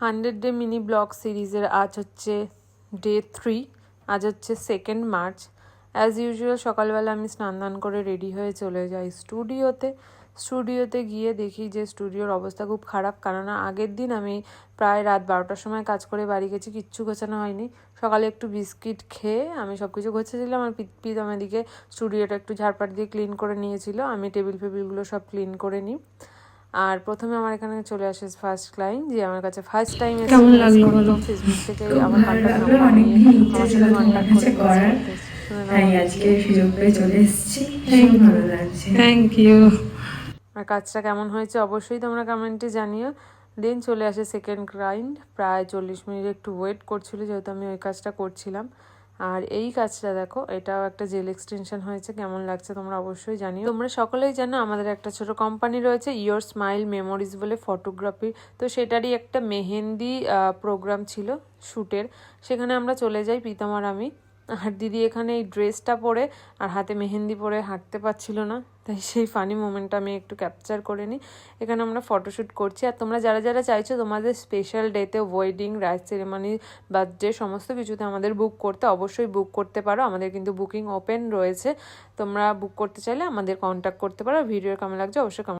100 day mini blog সিরিজের আজ হচ্ছে ডে 3। আজ হচ্ছে 2 মার্চ। অ্যাজ ইউজুয়াল সকালবেলা আমি স্নান দান করে রেডি হয়ে চলে যাই স্টুডিওতে গিয়ে দেখি যে স্টুডিওর অবস্থা খুব খারাপ, কেননা আগের দিন আমি প্রায় রাত 12টার সময় কাজ করে বাড়ি গেছি, কিচ্ছু গোছানো হয়নি। সকালে একটু বিস্কিট খেয়ে আমি সব কিছু গোছাচ্ছিলাম, আর পিত আমাদিকে স্টুডিওটা একটু ঝাড়পাট দিয়ে ক্লিন করে নিয়েছিল। আমি টেবিল ফেবিলগুলো সব ক্লিন করে নিই। আর প্রথমে আমার এখানে চলে আসে ফার্স্ট ক্লায়েন্ট, যে আমার কাছে ফার্স্ট টাইম কেমন লাগলো বলো? ফেসবুক থেকে খুব আমার ভালো কন্ট্যাক্ট লাগলো, নাম্বার নিয়ে অনেকদিন ইচ্ছে আমার ছিল সাথে তোমার কন্ট্যাক্ট কাছে করে ইনভেস্ট করার, করতে। শুনে নাও তাই আমার আজকে রিভিউ। সুযোগ পেয়ে চলে এসেছি, ভীষণ ভালো লাগছে। Thank you. আর কাজটা কেমন হয়েছে অবশ্যই তোমরা কমেন্টে জানিও। দেন চলে আসে সেকেন্ড ক্লায়েন্ট, প্রায় 40 মিনিট একটু ওয়েট করছিল, যেহেতু আমি ওই কাজটা করছিলাম। আর এই কাজটা দেখো, এটাও একটা জেল এক্সটেনশন হয়েছে, কেমন লাগছে তোমরা অবশ্যই জানিও। তোমরা সকলেই জানো আমাদের একটা ছোট কোম্পানি রয়েছে, ইয়োর স্মাইল মেমোরিজ বলে, ফটোগ্রাফি। তো সেটারই একটা মেহেন্দি প্রোগ্রাম ছিল শ্যুটের, সেখানে আমরা চলে যাই প্রীতম আর আমি। আর দিদি এখানে এই ড্রেসটা পরে আর হাতে মেহেন্দি পরে হাঁটতে পারছিল না, তাই সেই ফানি মোমেন্টটা আমি একটু ক্যাপচার করে নিই। এখানে আমরা ফটোশ্যুট করছি। আর তোমরা যারা যারা চাইছো তোমাদের স্পেশাল ডেতে, ওয়েডিং, রাইস সেরেমনি, বার্থডে, সমস্ত কিছুতে আমাদের বুক করতে, অবশ্যই বুক করতে পারো। আমাদের কিন্তু বুকিং ওপেন রয়েছে, তোমরা বুক করতে চাইলে আমাদের কন্ট্যাক্ট করতে পারো। ভিডিওর কেমন লাগছে অবশ্যই